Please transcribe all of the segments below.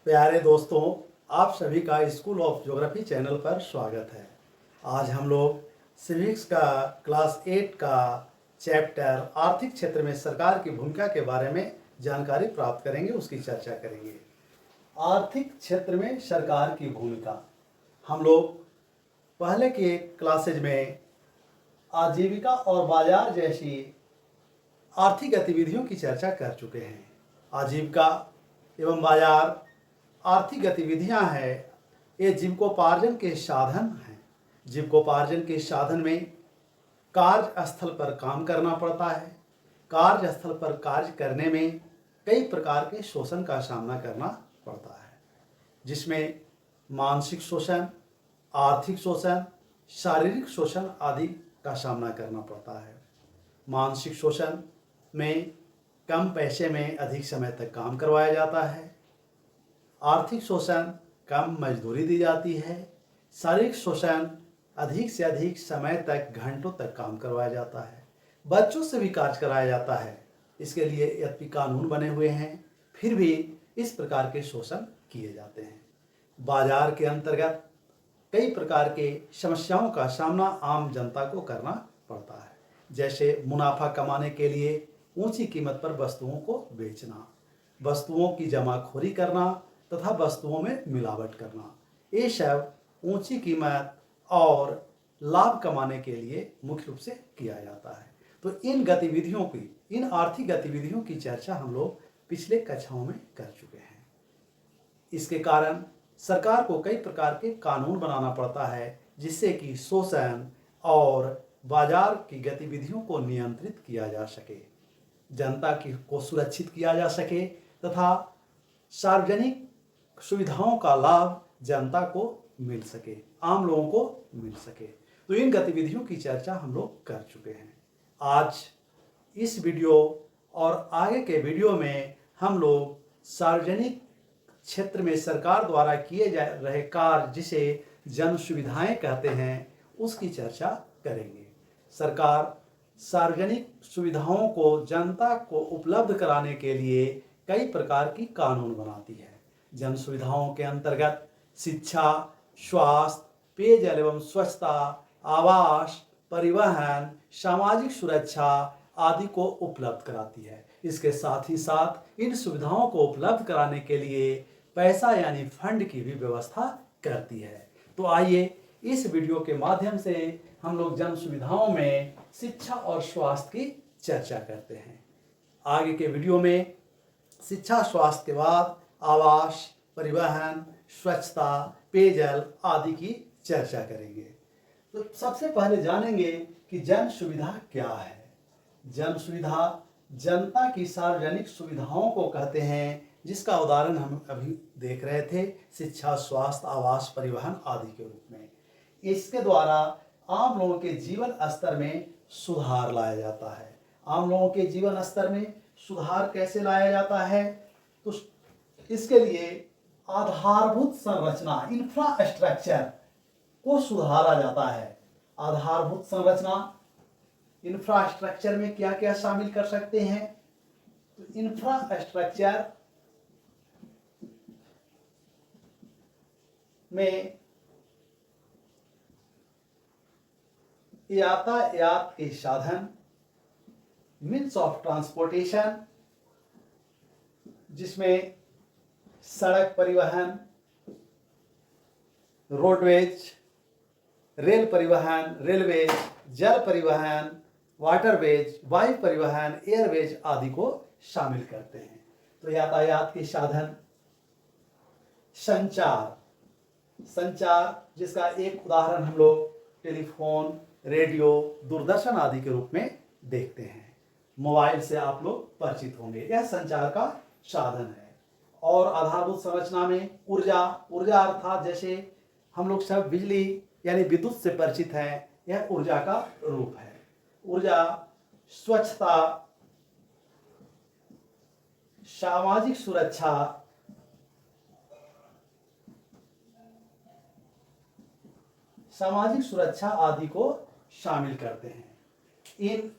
प्यारे दोस्तों, आप सभी का स्कूल ऑफ ज्योग्राफी चैनल पर स्वागत है। आज हम लोग सिविक्स का क्लास 8 का चैप्टर आर्थिक क्षेत्र में सरकार की भूमिका के बारे में जानकारी प्राप्त करेंगे, उसकी चर्चा करेंगे। आर्थिक क्षेत्र में सरकार की भूमिका हम लोग पहले के क्लासेज में आजीविका और बाजार जैसी आर्थिक गतिविधियों की चर्चा कर चुके हैं। आजीविका एवं बाजार आर्थिक गतिविधियां हैं, ये जीविकोपार्जन के साधन हैं। जीविकोपार्जन के साधन में कार्यस्थल पर काम करना पड़ता है। कार्यस्थल पर कार्य करने में कई प्रकार के शोषण का सामना करना पड़ता है, जिसमें मानसिक शोषण, आर्थिक शोषण, शारीरिक शोषण आदि का सामना करना पड़ता है। मानसिक शोषण में कम पैसे में अधिक समय तक काम करवाया जाता है। आर्थिक शोषण कम मजदूरी दी जाती है। शारीरिक शोषण अधिक से अधिक समय तक घंटों तक काम करवाया जाता है। बच्चों से भी कार्य कराया जाता है। इसके लिए यद्यपि कानून बने हुए हैं, फिर भी इस प्रकार के शोषण किए जाते हैं। बाजार के अंतर्गत कई प्रकार के समस्याओं का सामना आम जनता को करना पड़ता है, जैसे मुनाफा कमाने के लिए ऊंची कीमत पर वस्तुओं को बेचना, वस्तुओं की जमाखोरी करना तथा वस्तुओं में मिलावट करना। ये सब ऊंची कीमत और लाभ कमाने के लिए मुख्य रूप से किया जाता है। तो इन आर्थिक गतिविधियों की चर्चा हम लोग पिछले कक्षाओं में कर चुके हैं। इसके कारण सरकार को कई प्रकार के कानून बनाना पड़ता है, जिससे कि शोषण और बाजार की गतिविधियों को नियंत्रित किया जा सके, जनता को सुरक्षित किया जा सके तथा सार्वजनिक सुविधाओं का लाभ जनता को मिल सके, आम लोगों को मिल सके। तो इन गतिविधियों की चर्चा हम लोग कर चुके हैं। आज इस वीडियो और आगे के वीडियो में हम लोग सार्वजनिक क्षेत्र में सरकार द्वारा किए जा रहे कार्य, जिसे जन सुविधाएं कहते हैं, उसकी चर्चा करेंगे। सरकार सार्वजनिक सुविधाओं को जनता को उपलब्ध कराने के लिए कई प्रकार की कानून बनाती है। जन सुविधाओं के अंतर्गत शिक्षा, स्वास्थ्य, पेयजल एवं स्वच्छता, आवास, परिवहन, सामाजिक सुरक्षा आदि को उपलब्ध कराती है। इसके साथ ही साथ इन सुविधाओं को उपलब्ध कराने के लिए पैसा यानी फंड की भी व्यवस्था करती है। तो आइए इस वीडियो के माध्यम से हम लोग जन सुविधाओं में शिक्षा और स्वास्थ्य की चर्चा करते हैं। आगे के वीडियो में शिक्षा स्वास्थ्य के बाद आवास, परिवहन, स्वच्छता, पेयजल आदि की चर्चा करेंगे। तो सबसे पहले जानेंगे कि जन सुविधा क्या है। जन सुविधा जनता की सार्वजनिक सुविधाओं को कहते हैं, जिसका उदाहरण हम अभी देख रहे थे, शिक्षा, स्वास्थ्य, आवास, परिवहन आदि के रूप में। इसके द्वारा आम लोगों के जीवन स्तर में सुधार लाया जाता है। आम लोगों के जीवन स्तर में सुधार कैसे लाया जाता है? तो इसके लिए आधारभूत संरचना, इंफ्रास्ट्रक्चर को सुधारा जाता है। आधारभूत संरचना, इंफ्रास्ट्रक्चर में क्या क्या शामिल कर सकते हैं? तो इंफ्रास्ट्रक्चर में यातायात के साधन, मीन्स ऑफ ट्रांसपोर्टेशन, जिसमें सड़क परिवहन, रोडवेज, रेल परिवहन, रेलवेज, जल परिवहन, वाटरवेज, वायु परिवहन, एयरवेज आदि को शामिल करते हैं। तो यातायात के साधन, संचार जिसका एक उदाहरण हम लोग टेलीफोन, रेडियो, दूरदर्शन आदि के रूप में देखते हैं। मोबाइल से आप लोग परिचित होंगे, यह संचार का साधन है। और आधारभूत संरचना में ऊर्जा अर्थात जैसे हम लोग सब बिजली यानी विद्युत से परिचित हैं, यह ऊर्जा का रूप है। ऊर्जा, स्वच्छता, सामाजिक सुरक्षा आदि को शामिल करते हैं। इन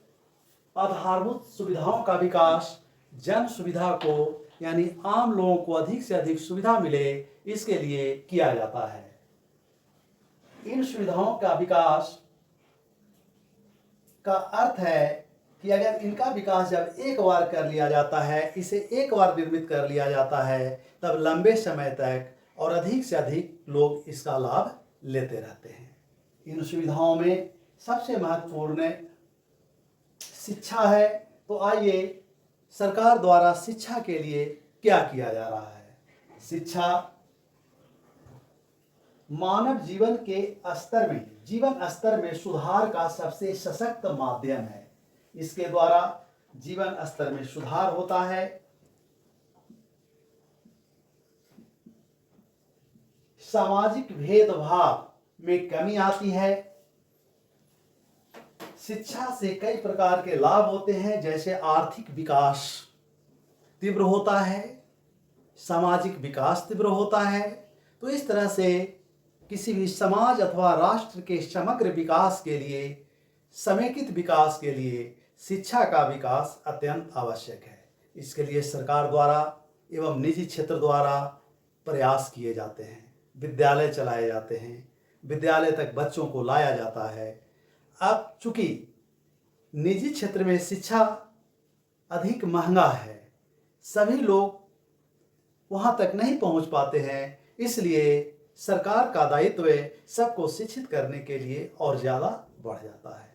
आधारभूत सुविधाओं का विकास जन सुविधा को यानी आम लोगों को अधिक से अधिक सुविधा मिले, इसके लिए किया जाता है। इन सुविधाओं का विकास का अर्थ है कि अगर इनका विकास जब एक बार कर लिया जाता है, इसे एक बार निर्मित कर लिया जाता है, तब लंबे समय तक और अधिक से अधिक लोग इसका लाभ लेते रहते हैं। इन सुविधाओं में सबसे महत्वपूर्ण शिक्षा है। तो आइए, सरकार द्वारा शिक्षा के लिए क्या किया जा रहा है। शिक्षा मानव जीवन स्तर में सुधार का सबसे सशक्त माध्यम है। इसके द्वारा जीवन स्तर में सुधार होता है, सामाजिक भेदभाव में कमी आती है। शिक्षा से कई प्रकार के लाभ होते हैं, जैसे आर्थिक विकास तीव्र होता है, सामाजिक विकास तीव्र होता है। तो इस तरह से किसी भी समाज अथवा राष्ट्र के समग्र विकास के लिए, समेकित विकास के लिए शिक्षा का विकास अत्यंत आवश्यक है। इसके लिए सरकार द्वारा एवं निजी क्षेत्र द्वारा प्रयास किए जाते हैं, विद्यालय चलाए जाते हैं, विद्यालय तक बच्चों को लाया जाता है। अब चूंकि निजी क्षेत्र में शिक्षा अधिक महंगा है, सभी लोग वहाँ तक नहीं पहुँच पाते हैं, इसलिए सरकार का दायित्व सबको शिक्षित करने के लिए और ज़्यादा बढ़ जाता है।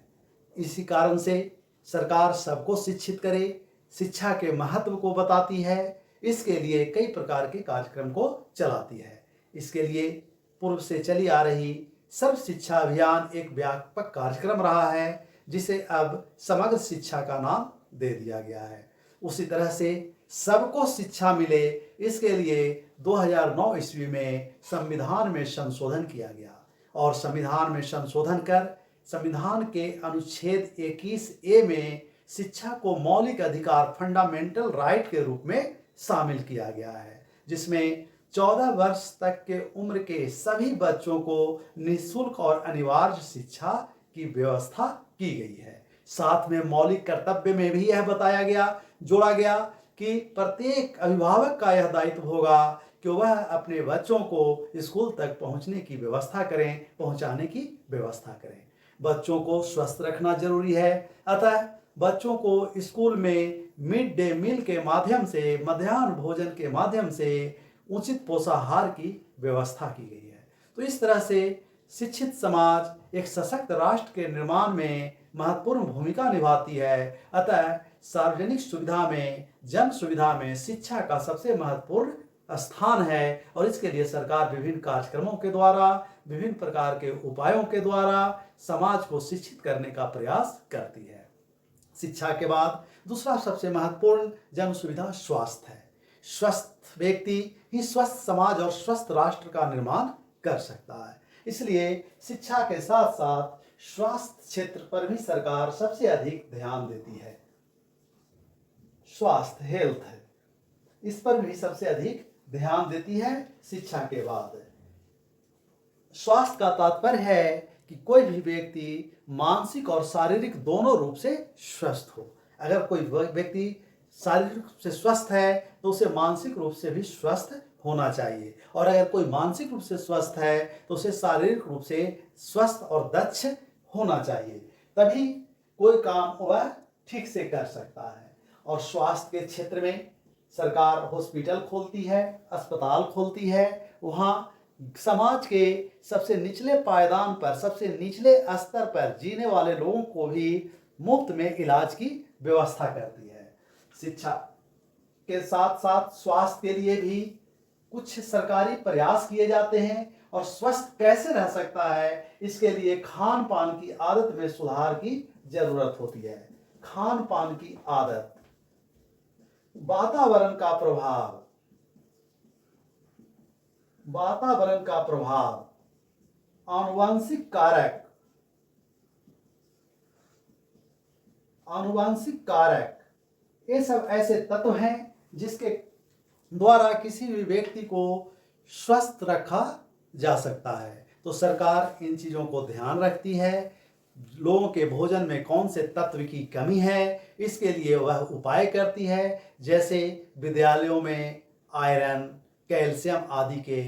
इसी कारण से सरकार सबको शिक्षित करे, शिक्षा के महत्व को बताती है, इसके लिए कई प्रकार के कार्यक्रम को चलाती है। इसके लिए पूर्व से चली आ रही सर्व शिक्षा अभियान एक व्यापक कार्यक्रम रहा है, जिसे अब समग्र शिक्षा का नाम दे दिया गया है। उसी तरह से सबको शिक्षा मिले, इसके लिए 2009 ईस्वी में संविधान में संशोधन किया गया और संविधान में संशोधन कर संविधान के अनुच्छेद 21A में शिक्षा को मौलिक अधिकार फंडामेंटल राइट के रूप में शामिल किया गया है, जिसमें 14 वर्ष तक के उम्र के सभी बच्चों को निःशुल्क और अनिवार्य शिक्षा की व्यवस्था की गई है। साथ में मौलिक कर्तव्य में भी यह जोड़ा गया कि प्रत्येक अभिभावक का यह दायित्व होगा कि वह अपने बच्चों को स्कूल तक पहुंचाने की व्यवस्था करें। बच्चों को स्वस्थ रखना जरूरी है, अतः बच्चों को स्कूल में मिड डे मील के माध्यम से, मध्याह्न भोजन के माध्यम से उचित पोषाहार की व्यवस्था की गई है। तो इस तरह से शिक्षित समाज एक सशक्त राष्ट्र के निर्माण में महत्वपूर्ण भूमिका निभाती है। अतः सार्वजनिक सुविधा में, जन सुविधा में शिक्षा का सबसे महत्वपूर्ण स्थान है और इसके लिए सरकार विभिन्न कार्यक्रमों के द्वारा, विभिन्न प्रकार के उपायों के द्वारा समाज को शिक्षित करने का प्रयास करती है। शिक्षा के बाद दूसरा सबसे महत्वपूर्ण जन सुविधा स्वास्थ्य है। स्वस्थ व्यक्ति ही स्वस्थ समाज और स्वस्थ राष्ट्र का निर्माण कर सकता है। इसलिए शिक्षा के साथ साथ स्वास्थ्य क्षेत्र पर भी सरकार सबसे अधिक ध्यान देती है। स्वास्थ्य, हेल्थ है, इस पर भी सबसे अधिक ध्यान देती है शिक्षा के बाद। स्वास्थ्य का तात्पर्य है कि कोई भी व्यक्ति मानसिक और शारीरिक दोनों रूप से स्वस्थ हो। अगर कोई व्यक्ति शारीरिक रूप से स्वस्थ है तो उसे मानसिक रूप से भी स्वस्थ होना चाहिए, और अगर कोई मानसिक रूप से स्वस्थ है तो उसे शारीरिक रूप से स्वस्थ और दक्ष होना चाहिए, तभी कोई काम वह ठीक से कर सकता है। और स्वास्थ्य के क्षेत्र में सरकार हॉस्पिटल खोलती है, अस्पताल खोलती है, वहाँ समाज के सबसे निचले पायदान पर, सबसे निचले स्तर पर जीने वाले लोगों को भी मुफ्त में इलाज की व्यवस्था करती है। शिक्षा के साथ साथ स्वास्थ्य के लिए भी कुछ सरकारी प्रयास किए जाते हैं, और स्वस्थ कैसे रह सकता है इसके लिए खान पान की आदत में सुधार की जरूरत होती है। खान पान की आदत, वातावरण का प्रभाव, आनुवंशिक कारक, ये सब ऐसे तत्व हैं जिसके द्वारा किसी भी व्यक्ति को स्वस्थ रखा जा सकता है। तो सरकार इन चीज़ों को ध्यान रखती है। लोगों के भोजन में कौन से तत्व की कमी है, इसके लिए वह उपाय करती है। जैसे विद्यालयों में आयरन, कैल्शियम आदि के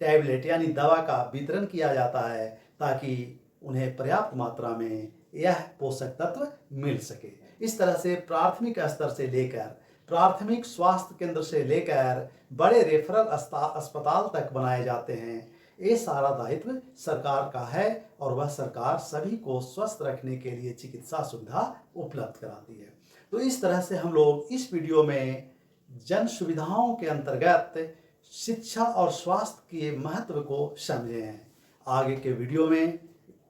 टैबलेट यानी दवा का वितरण किया जाता है ताकि उन्हें पर्याप्त मात्रा में यह पोषक तत्व मिल सके। इस तरह से प्राथमिक स्तर से लेकर प्राथमिक स्वास्थ्य केंद्र से लेकर बड़े रेफरल अस्पताल तक बनाए जाते हैं। ये सारा दायित्व सरकार का है और वह सरकार सभी को स्वस्थ रखने के लिए चिकित्सा सुविधा उपलब्ध कराती है। तो इस तरह से हम लोग इस वीडियो में जन सुविधाओं के अंतर्गत शिक्षा और स्वास्थ्य के महत्व को समझे हैं। आगे के वीडियो में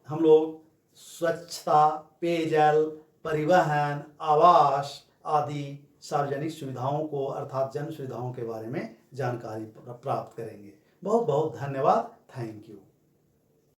हम लोग स्वच्छता, पेयजल, परिवहन, आवास आदि सार्वजनिक सुविधाओं को अर्थात जन सुविधाओं के बारे में जानकारी प्राप्त करेंगे। बहुत बहुत धन्यवाद। Thank you.